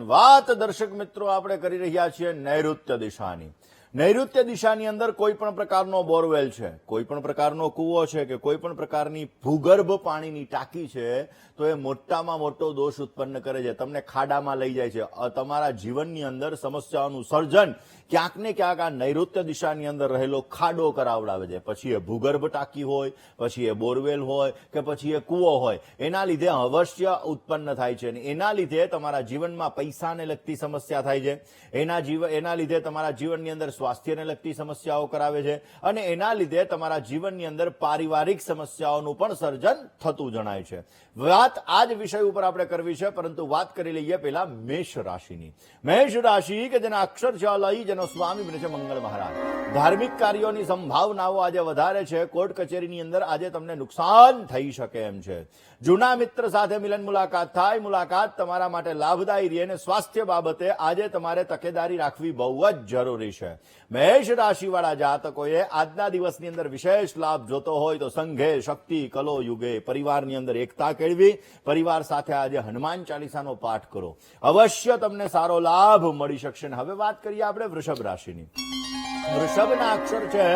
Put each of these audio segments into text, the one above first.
વાત દર્શક મિત્રો આપણે કરી રહ્યા છીએ નૈઋત્ય દિશાની. નૈઋત્ય દિશાની અંદર કોઈ પણ પ્રકારનો બોરવેલ છે, કોઈ પણ પ્રકારનો કૂવો છે કે કોઈ પણ પ્રકારની ભૂગર્ભ પાણીની ટાંકી છે તો એ મોટામાં મોટો દોષ ઉત્પન્ન કરે છે, તમને ખાડામાં લઈ જાય છે. તમારા જીવનની અંદર સમસ્યાઓનું સર્જન ક્યાંક ને ક્યાંક આ નૈઋત્ય દિશાની અંદર રહેલો ખાડો કરાવડાવે છે. પછી એ ભૂગર્ભ ટાંકી હોય, પછી એ બોરવેલ હોય કે પછી એ કૂવો હોય, એના લીધે અવશ્ય ઉત્પન્ન થાય છે અને એના લીધે તમારા જીવનમાં પૈસાને લગતી સમસ્યા થાય છે. એના લીધે તમારા જીવનની અંદર સ્વાસ્થ્યને લગતી સમસ્યાઓ કરાવે છે અને એના લીધે તમારા જીવનની અંદર પારિવારિક સમસ્યાઓનું પણ સર્જન થતું જણાય છે. વાત આ જ વિષય ઉપર આપણે કરવી છે, પરંતુ વાત કરી લઈએ પહેલા મેષ રાશિની. મેષ રાશિ કે જેના અક્ષર છે લઈ, જેનો સ્વામી બને છે મંગળ મહારાજ. ધાર્મિક કાર્યોની સંભાવનાઓ આજે વધારે છે. કોર્ટ કચેરીની અંદર આજે તમને નુકસાન થઈ શકે એમ છે. જૂના મિત્ર સાથે મિલન મુલાકાત થાય. મુલાકાત તમારા માટે લાભદાયી રહે અને સ્વાસ્થ્ય બાબતે આજે તમારે તકેદારી રાખવી બહુ જ જરૂરી છે. મેષ રાશિવાળા જાતકોએ આજના દિવસની અંદર વિશેષ લાભ જોતો હોય તો સંઘે શક્તિ કલો યુગે પરિવારની અંદર એકતા કેળવી, પરિવાર સાથે આજે હનુમાન ચાલીસાનો પાઠ કરો, અવશ્ય તમને સારો લાભ મળી શકશે. હવે વાત કરીએ આપણે વૃષભ રાશિની. વૃષભના અક્ષર છે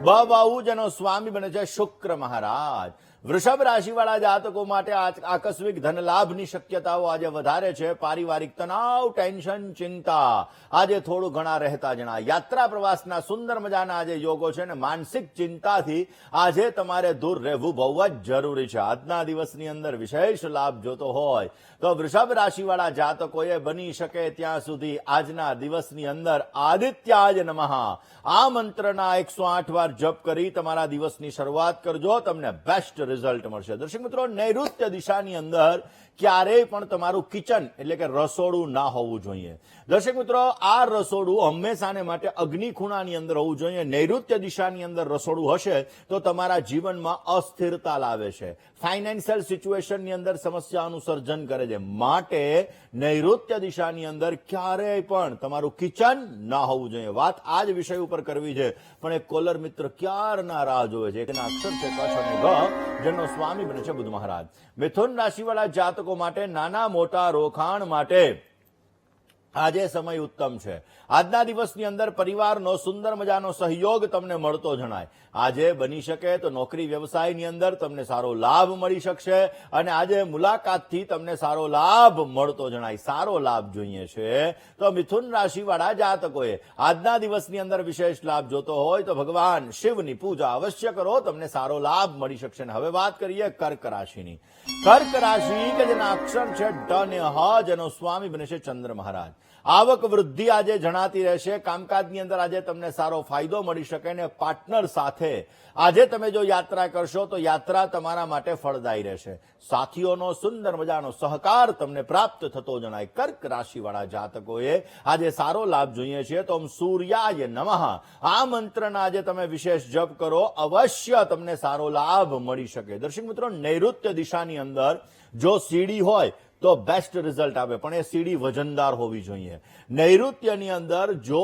બ બાઉ, જેનો સ્વામી બને છે શુક્ર મહારાજ. વૃષભ રાશિવાળા જાતકો માટે આકસ્મિક ધન લાભની શક્યતાઓ આજે વધારે છે. પારિવારિક તણાવ, ટેન્શન, ચિંતા આજે થોડું ઘણા રહેતા જણાય. યાત્રા પ્રવાસના સુંદર મજાના આજે યોગો છે અને માનસિક ચિંતાથી આજે તમારે દૂર રહેવું બહુ જ જરૂરી છે. આજના દિવસની અંદર વિશેષ લાભ જોતો હોય તો વૃષભ રાશિવાળા જાતકોએ બની શકે ત્યાં સુધી આજના દિવસની અંદર આદિત્યાય નમઃ આ મંત્રના 108 વાર જપ કરી તમારા દિવસની શરૂઆત કરજો, તમને બેસ્ટ રિઝલ્ટ મળશે. દર્શક મિત્રો, નૈઋત્ય દિશાની અંદર ક્યારેય પણ તમારું કિચન એટલે કે રસોડું ના હોવું જોઈએ. દર્શક મિત્રો, આ રસોડું હંમેશાને માટે અગ્નિ ખૂણાની અંદર હોવું જોઈએ. નૈઋત્ય દિશાની અંદર રસોડું હશે તો તમારા જીવનમાં અસ્થિરતા લાવે છે, ફાઇનાન્શિયલ સિચ્યુએશનની અંદર સમસ્યાનું સર્જન કરે છે. માટે નૈઋત્ય દિશાની અંદર ક્યારેય પણ તમારું કિચન ના હોવું જોઈએ. વાત આ જ વિષય ઉપર કરવી છે, પણ એક કોલર મિત્ર ક્યારના રાહ જોવે છે. તેના અક્ષર છે કચ્છ અને ગ, જેનો સ્વામી બને છે બુધ મહારાજ. મિથુન રાશિવાળા જાતકો માટે નાના મોટા રોકાણ માટે આજે સમય ઉત્તમ છે. આજના દિવસની અંદર પરિવારનો સુંદર મજાનો સહયોગ તમને મળતો જણાય. આજે બની શકે તો નોકરી વ્યવસાયની અંદર તમને સારો લાભ મળી શકશે અને આજે મુલાકાતથી તમને સારો લાભ મળતો જણાય. સારો લાભ જોઈએ છે તો મિથુન રાશિવાળા જાતકોએ આજના દિવસની અંદર વિશેષ લાભ જોતો હોય તો ભગવાન શિવની પૂજા અવશ્ય કરો, તમને સારો લાભ મળી શકશે. હવે વાત કરીએ કર્ક રાશિની. કર્ક રાશિ કે જેના અક્ષર છે ડ ને હ, જેનો સ્વામી બને છે ચંદ્ર મહારાજ. આવક વૃદ્ધિ આજે જણાતી રહેશે. કામકાજની અંદર આજે તમને સારો ફાયદો મળી શકે અને પાર્ટનર સાથે આજે તમે જો યાત્રા કરશો તો યાત્રા તમારા માટે ફળદાયી રહેશે. સાથીઓનો સુંદર મજાનો સહકાર તમને પ્રાપ્ત થતો જણાય. કર્ક રાશિવાળા જાતકોએ આજે સારો લાભ જોઈએ છે તો સૂર્યાય નમઃ આ મંત્રના આજે તમે વિશેષ જપ કરો, અવશ્ય તમને સારો લાભ મળી શકે. દર્શક મિત્રો, નૈઋત્ય દિશાની અંદર જો સીડી હોય તો બેસ્ટ રિઝલ્ટ આવે, પણ એ સીડી વજનદાર હોવી જોઈએ. નૈઋત્યની અંદર જો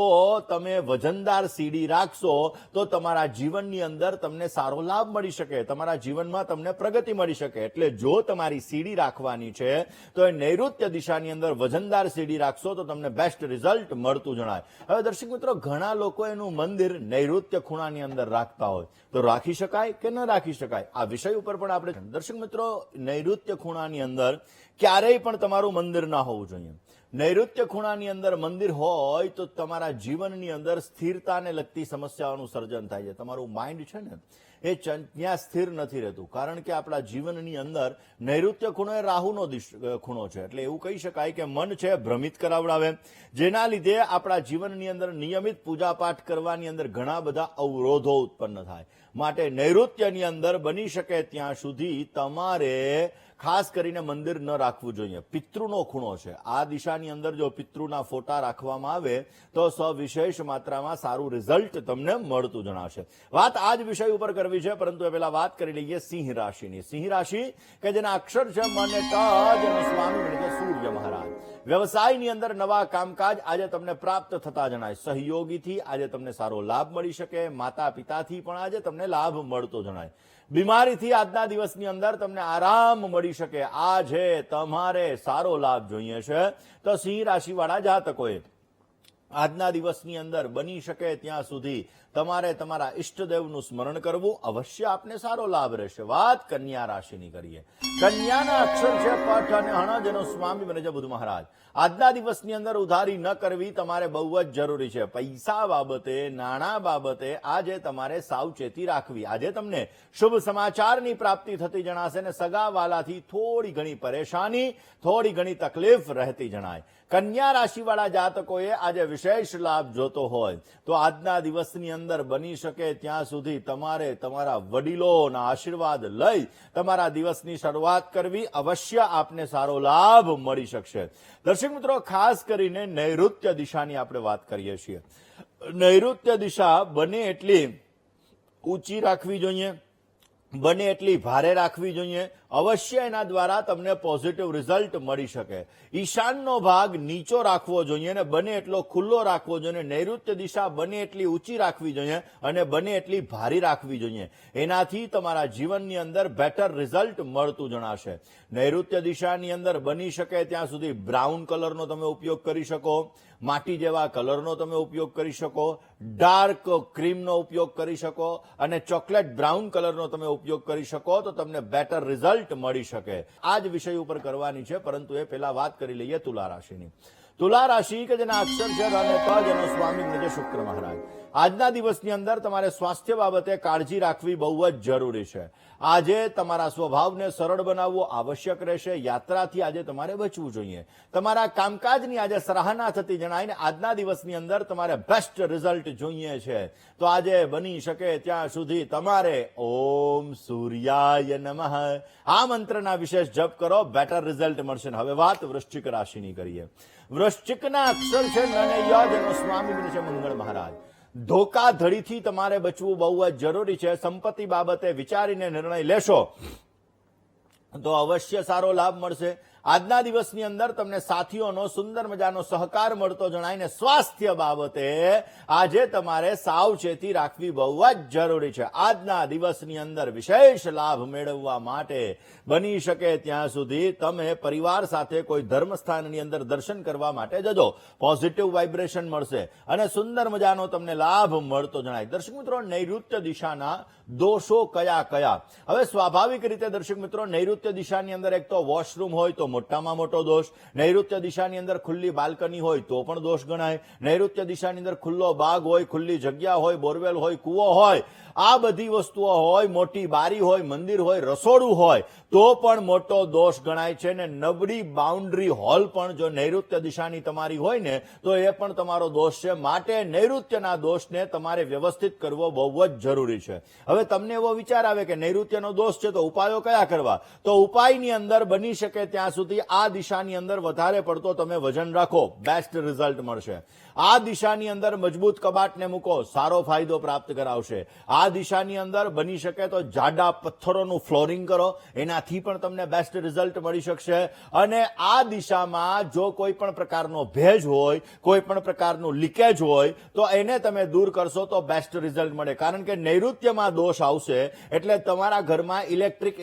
તમે વજનદાર સીડી રાખશો તો તમારા જીવનની અંદર તમને સારો લાભ મળી શકે, તમારા જીવનમાં તમને પ્રગતિ મળી શકે. એટલે જો તમારી સીડી રાખવાની છે તો એ નૈઋત્ય દિશાની અંદર વજનદાર સીડી રાખશો તો તમને બેસ્ટ રિઝલ્ટ મળતું જણાય. હવે દર્શક મિત્રો, ઘણા લોકો એનું મંદિર નૈઋત્ય ખૂણાની અંદર રાખતા હોય તો રાખી શકાય કે ન રાખી શકાય, આ વિષય ઉપર પણ આપણે દર્શક મિત્રો, નૈઋત્ય ખૂણાની અંદર ક્યારેય પણ તમારું મંદિર ના હોવું જોઈએ. નૈઋત્ય ખૂણાની અંદર મંદિર હોય તો તમારા જીવનની અંદર સ્થિરતાને લગતી સમસ્યાઓનું સર્જન થાય છે. તમારું માઇન્ડ છે ને એ ત્યાં સ્થિર નથી રહેતું, કારણ કે આપણા જીવનની અંદર નૈઋત્ય ખૂણો એ રાહુનો ખૂણો છે. એટલે એવું કહી શકાય કે મન છે ભ્રમિત કરાવડાવે, જેના લીધે આપણા જીવનની અંદર નિયમિત પૂજાપાઠ કરવાની અંદર ઘણા બધા અવરોધો ઉત્પન્ન થાય. માટે નૈઋત્યની અંદર બની શકે ત્યાં સુધી તમારે ખાસ કરીને મંદિર ન રાખવું જોઈએ. પિતૃનો ખૂણો છે, આ દિશાની અંદર જો પિતૃના ફોટા રાખવામાં આવે તો સવિશેષ માત્રામાં સારું રિઝલ્ટ તમને મળતું જણાશે. વાત આ જ વિષય ઉપર કરવી છે, પરંતુ એ પહેલા વાત કરી લઈએ સિંહ રાશિની. સિંહ રાશિ કે જેના અક્ષર છે મ અને ટ, જેનો સ્વામી બને છે સૂર્ય મહારાજ. વ્યવસાયની અંદર નવા કામકાજ આજે તમને પ્રાપ્ત થતા જણાય. સહયોગીથી આજે તમને સારો લાભ મળી શકે. માતા પિતાથી પણ આજે તમને લાભ મળતો જણાય. બીમારીથી આજના દિવસની અંદર તમને આરામ મળી શકે. આજે તમારે સારો લાભ જોઈએ છે તો સિંહ રાશિવાળા જાતકોએ આજના દિવસની અંદર બની શકે ત્યાં સુધી તમારે તમારા ઈષ્ટદેવનું સ્મરણ કરવું. અવશ્ય આપને સારો લાભ રહેશે. વાત કન્યા રાશિની કરીએ. કન્યાના અક્ષર છે પઠ અને હણ, જેનો સ્વામી બને છે બુધ મહારાજ. આજના દિવસની અંદર ઉધારી ન કરવી તમારે બહુ જ જરૂરી છે. પૈસા બાબતે, નાણાં બાબતે આજે તમારે સાવચેતી રાખવી. આજે તમને શુભ સમાચારની પ્રાપ્તિ થતી જણાશે અને સગાવાલાથી થોડી ઘણી પરેશાની, થોડી ઘણી તકલીફ રહેતી જણાય. કન્યા રાશિવાળા જાતકોએ આજે વિશેષ લાભ જોતો હોય તો આજના દિવસની અંદર બની શકે ત્યાં સુધી તમારે તમારા વડીલોના આશીર્વાદ લઈ તમારા દિવસની શરૂઆત કરવી. અવશ્ય આપને સારો લાભ મળી શકશે. દર્શક મિત્રો, ખાસ કરીને નૈઋત્ય દિશાની આપણે વાત કરીએ છીએ. નૈઋત્ય દિશા બને એટલી ઊંચી રાખવી જોઈએ, બને એટલી ભારે રાખવી જોઈએ. અવશ્ય એના દ્વારા તમને પોઝિટિવ રિઝલ્ટ મળી શકે. ઈશાનનો ભાગ નીચો રાખવો જોઈએ અને બને એટલો ખુલ્લો રાખવો જોઈએ. નૈઋત્ય દિશા બને એટલી ઊંચી રાખવી જોઈએ અને બને એટલી ભારી રાખવી જોઈએ. એનાથી તમારા જીવનની અંદર બેટર રિઝલ્ટ મળતું જણાશે. નૈઋત્ય દિશાની અંદર બની શકે ત્યાં સુધી બ્રાઉન કલરનો તમે ઉપયોગ કરી શકો, માટી જેવા કલરનો તમે ઉપયોગ કરી શકો, ડાર્ક ક્રીમનો ઉપયોગ કરી શકો અને ચોકલેટ બ્રાઉન કલરનો તમે ઉપયોગ કરી શકો તો તમને બેટર રિઝલ્ટ મળી શકે. આ જ વિષય ઉપર કરવાની છે, પરંતુ એ પહેલા વાત કરી લઈએ તુલા રાશિની. તુલા રાશિ કે જેના અક્ષર છે ર અને પ, જેનો સ્વામી બને છે શુક્ર મહારાજ. આજના દિવસની અંદર તમારે સ્વાસ્થ્ય બાબતે કાળજી રાખવી બહુ જ જરૂરી છે. આજે તમારા સ્વભાવને સરળ બનાવવો આવશ્યક રહેશે. યાત્રાથી આજે તમારે બચવું જોઈએ. તમારા કામકાજની આજે સરાહના થતી જણાય ને આજના દિવસની અંદર તમારે બેસ્ટ રિઝલ્ટ જોઈએ છે તો આજે બની શકે ત્યાં સુધી તમારે ઓમ સૂર્યાય નમઃ આ મંત્રના વિશેષ જપ કરો. બેટર રિઝલ્ટ મળશે. હવે વાત વૃશ્ચિક રાશિની કરીએ. વૃશ્ચિકના અક્ષર છે ન અને ય, જેનો સ્વામી બને છે મંગળ મહારાજ. ધોકાધડીથી તમારે બચવું બહુ જ જરૂરી છે. સંપત્તિ બાબતે વિચારીને નિર્ણય લેશો તો અવશ્ય સારો લાભ મળશે. આજના દિવસની અંદર તમને સાથીઓનો સુંદર મજાનો સહકાર મળતો જણાય ને સ્વાસ્થ્ય બાબતે આજે તમારે સાવચેતી રાખવી બહુ જ જરૂરી છે. આજના દિવસની અંદર વિશેષ લાભ મેળવવા માટે બની શકે ત્યાં સુધી તમે પરિવાર સાથે કોઈ ધર્મસ્થાનની અંદર દર્શન કરવા માટે જજો. પોઝિટિવ વાઇબ્રેશન મળશે અને સુંદર મજાનો તમને લાભ મળતો જણાય. દર્શક મિત્રો, નૈઋત્ય દિશાના દોષો કયા કયા? હવે સ્વાભાવિક રીતે દર્શક મિત્રો, નૈઋત્ય દિશાની અંદર એક તો વોશરૂમ હોય તો મોટામાં મોટો દોષ. નૈઋત્ય દિશાની અંદર ખુલ્લી બાલ્કની હોય તો પણ દોષ ગણાય. નૈઋત્ય દિશાની અંદર ખુલ્લો બાગ હોય, ખુલ્લી જગ્યા હોય, બોરવેલ હોય, કૂવો હોય, આ બધી વસ્તુઓ હોય, મોટી બારી હોય, મંદિર હોય, રસોડું હોય તો પણ મોટો દોષ ગણાય છે. ને નબળી બાઉન્ડ્રી હોલ પણ જો નૈઋત્ય દિશાની તમારી હોય ને તો એ પણ તમારો દોષ છે. માટે નૈઋત્યના દોષને તમારે વ્યવસ્થિત કરવો બહુ જ જરૂરી છે. હવે તમને એવો વિચાર આવે કે નૈઋત્યનો દોષ છે તો ઉપાયો કયા કરવા? તો ઉપાયની અંદર બની શકે ત્યાં સુધી આ દિશાની અંદર વધારે પડતો તમે વજન રાખો, બેસ્ટ રિઝલ્ટ મળશે. આ દિશાની અંદર મજબૂત કબાટને મૂકો, સારો ફાયદો પ્રાપ્ત કરાવશે. આ દિશાની અંદર બની શકે તો જાડા પથ્થરોનું ફ્લોરિંગ કરો, એનાથી પણ તમને બેસ્ટ રિઝલ્ટ મળી શકશે. અને આ દિશામાં જો કોઈ પણ પ્રકારનો ભેજ હોય, કોઈ પણ પ્રકારનું લીકેજ હોય તો એને તમે દૂર કરશો તો બેસ્ટ રિઝલ્ટ મળે. કારણ કે નૈઋત્યમાં દોષ આવશે એટલે તમારા ઘરમાં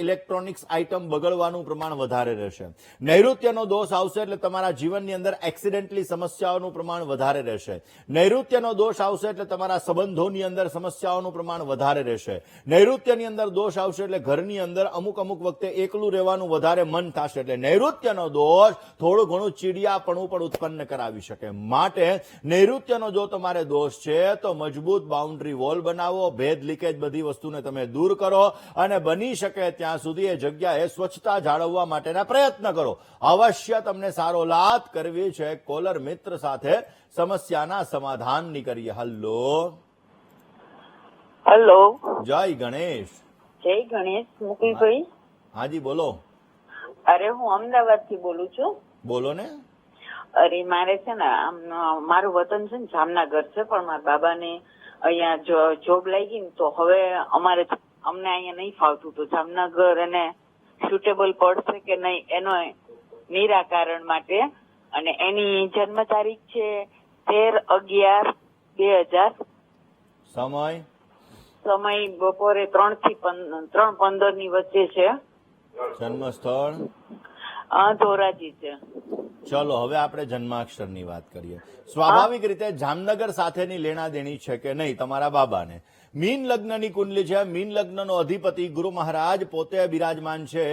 ઇલેક્ટ્રોનિક્સ આઇટમ બગડવાનું પ્રમાણ વધારે રહેશે. નૈઋત્યનો દોષ આવશે એટલે તમારા જીવનની અંદર એક્સિડેન્ટલી સમસ્યાઓનું પ્રમાણ વધારે રહેશે. નૈઋત્યનો દોષ આવશે એટલે તમારા સંબંધોની અંદર સમસ્યાઓનું પ્રમાણ વધારે રહેશે. નૈઋત્યની અંદર દોષ આવશે એટલે ઘરની અંદર અમુક વખતે એકલું રહેવાનું વધારે મન થશે. એટલે નૈઋત્યનો દોષ થોડું ઘણું ચીડિયાપણું પણ ઉત્પન્ન કરાવી શકે. માટે નૈઋત્યનો જો તમારે દોષ છે તો મજબૂત બાઉન્ડ્રી વોલ બનાવો, ભેદ લીકેજ બધી વસ્તુને તમે દૂર કરો અને બની શકે ત્યાં સુધી એ જગ્યાએ સ્વચ્છતા જાળવવા માટેના પ્રયત્ન કરો. અવશ્ય તમને સારો લાભ કરવી છે. કોલર મિત્ર સાથે સમસ્યાના સમાધાનની કરીએ. હેલો. જય ગણેશ. જય ગણેશ. મુકુલભાઈ. હાજી બોલો. અરે હું અમદાવાદ થી બોલું છું. બોલો ને. અરે મારે છે ને મારું વતન છે ને જામનગર છે, પણ મારા બાબાને અહીંયા જોબ લાગી ને તો હવે અમને અહીંયા નહીં ફાવતું. તો જામનગર એને સુટેબલ પડશે કે નહીં એનો નિરાકરણ માટે, અને એની જન્મ તારીખ છે 13/11/2000. સમય સમય બપોરે 3 થી 3:15 ની વચ્ચે છે. જન્મ સ્થળ? ધોરાજી છે. ચલો હવે આપણે જન્માક્ષરની વાત કરીએ. સ્વાભાવિક રીતે જામનગર સાથેની લેણા દેણી છે કે નહીં તમારા બાબાને? મીન લગ્નની કુંડલી છે. મીન લગ્નનો અધિપતિ ગુરુ મહારાજ પોતે બિરાજમાન છે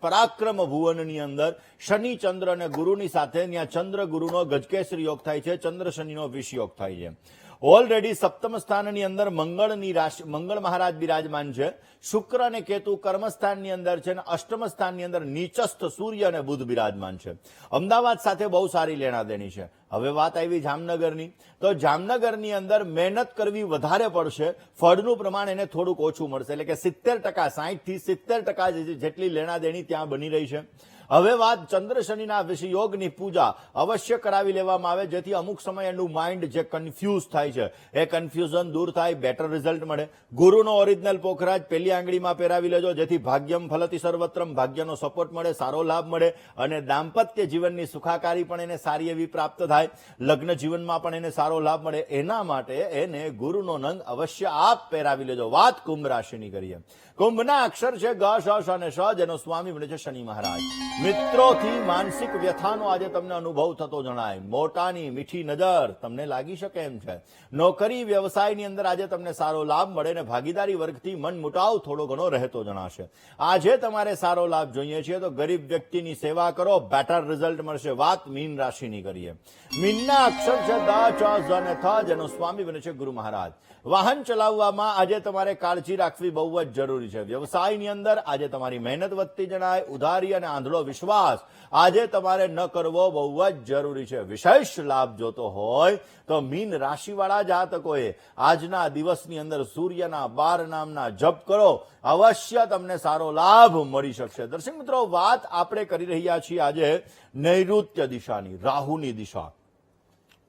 પરાક્રમ ભુવનની અંદર. શનિ ચંદ્ર અને ગુરુની સાથે ત્યાં ચંદ્ર ગુરુનો ગજકેસરી યોગ થાય છે, ચંદ્ર શનિનો વિષ યોગ થાય છે. ઓલરેડી સપ્તમ સ્થાનની અંદર મંગળની રાશિ, મંગળ મહારાજ બિરાજમાન છે. શુક્ર અને કેતુ કર્મસ્થાનની અંદર છે અને અષ્ટમ સ્થાનની અંદર નીચસ્થ સૂર્ય અને બુધ બિરાજમાન છે. અમદાવાદ સાથે બહુ સારી લેણા દેણી છે. હવે વાત આવી જામનગરની, તો જામનગરની અંદર મહેનત કરવી વધારે પડશે, ફળનું પ્રમાણ એને થોડુંક ઓછું મળશે, એટલે કે 70%, 60 થી 70% જેટલી લેણા દેણી ત્યાં બની રહી છે. હવે વાત ચંદ્ર શનિના વિષ યોગની પૂજા અવશ્ય કરાવી લેવામાં આવે, જેથી અમુક સમય એનું માઇન્ડ જે કન્ફ્યુઝ થાય છે એ કન્ફ્યુઝન દૂર થાય, બેટર રિઝલ્ટ મળે. ગુરુનો ઓરિજિનલ પોખરાજ પેલી આંગળીમાં પહેરાવી લેજો, જેથી ભાગ્યમ ફલતી સર્વત્રમ, ભાગ્યનો સપોર્ટ મળે, સારો લાભ મળે અને દાંપત્ય જીવનની સુખાકારી પણ એને સારી એવી પ્રાપ્ત થાય, લગ્ન જીવનમાં પણ એને સારો લાભ મળે. એના માટે એને ગુરુનો નંગ અવશ્ય આપ પહેરાવી લેજો. વાત કુંભ રાશિની કરીએ. કુંભના અક્ષર છે ગ, શ, શ અને શ, જેનો સ્વામી બને છે શનિ મહારાજ. મિત્રોથી માનસિક વ્યથાનો આજે તમને અનુભવ થતો જણાય. મોટાની મીઠી નજર તમને લાગી શકે એમ છે. નોકરી વ્યવસાયની અંદર આજે તમને સારો લાભ મળે અને ભાગીદારી વર્ગથી મન મુટાવ થોડો ઘણો રહેતો જણાશે. આજે તમારે સારો લાભ જોઈએ છે તો ગરીબ વ્યક્તિની સેવા કરો, બેટર રિઝલ્ટ મળશે. વાત મીન રાશિની કરીએ. મીનના અક્ષર છે દ, ચ, ઝ અને થ, જેનો સ્વામી બને છે ગુરુ મહારાજ. વાહન ચલાવવામાં આજે તમારે કાળજી રાખવી બહુ જ જરૂરી છે. વ્યવસાયની અંદર આજે તમારી મહેનત વધતી જણાય. ઉધારી અને આંધળો વિશ્વાસ આજે તમારે ન કરવો બહુ જ જરૂરી છે. વિશેષ લાભ જોતો હોય તો મીન રાશિવાળા જાતકોએ આજના દિવસની અંદર સૂર્યના 12 નામના જપ કરો, અવશ્ય તમને સારો લાભ મળી શકશે. દર્શક મિત્રો, વાત આપણે કરી રહ્યા છીએ આજે નૈઋત્ય દિશાની, રાહુની દિશા.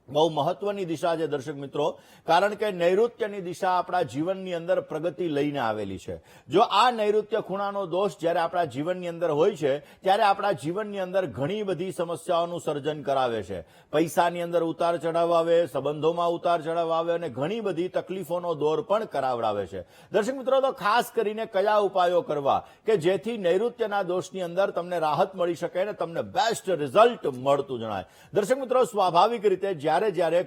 બહુ મહત્વની દિશા છે દર્શક મિત્રો, કારણ કે નૈઋત્યની દિશા આપણા જીવનની અંદર પ્રગતિ લઈને આવેલી છે. જો આ નૈઋત્ય ખૂણાનો દોષ જ્યારે આપણા જીવનની અંદર હોય છે ત્યારે આપણા જીવનની અંદર ઘણી બધી સમસ્યાઓનું સર્જન કરાવે છે. પૈસાની અંદર ઉતાર ચઢાવ આવે, સંબંધોમાં ઉતાર ચઢાવ આવે અને ઘણી બધી તકલીફોનો દોર પણ કરાવડાવે છે. દર્શક મિત્રો, તો ખાસ કરીને કયા ઉપાયો કરવા કે જેથી નૈઋત્યના દોષની અંદર તમને રાહત મળી શકે અને તમને બેસ્ટ રિઝલ્ટ મળતું જણાય. દર્શક મિત્રો, સ્વાભાવિક રીતે જ્યારે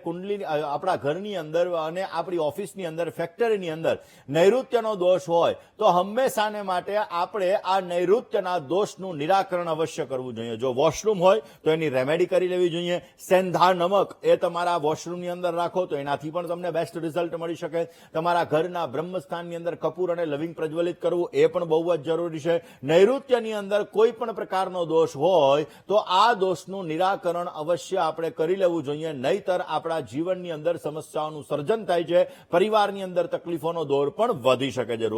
કુંડલી આપણા ઘરની અંદર અને આપણી ઓફિસની અંદર, ફેક્ટરીની અંદર નૈઋત્યનો દોષ હોય તો હંમેશાને માટે આપણે આ નૈઋત્યના દોષનું નિરાકરણ અવશ્ય કરવું જોઈએ. જો વોશરૂમ હોય તો એની રેમેડી કરી લેવી જોઈએ. સેંધા નમક એ તમારા વોશરૂમની અંદર રાખો તો એનાથી પણ તમને બેસ્ટ રિઝલ્ટ મળી શકે. તમારા ઘરના બ્રહ્મસ્થાનની અંદર કપૂર અને લવિંગ પ્રજ્વલિત કરવું એ પણ બહુ જ જરૂરી છે. નૈઋત્યની અંદર કોઈ પણ પ્રકારનો દોષ હોય તો આ દોષનું નિરાકરણ અવશ્ય આપણે કરી લેવું જોઈએ, નહીતર આપણા જીવનની અંદર સમસ્યાઓનું સર્જન થાય છે, પરિવારની અંદર તકલીફોનો દોર પણ વધી શકે છે.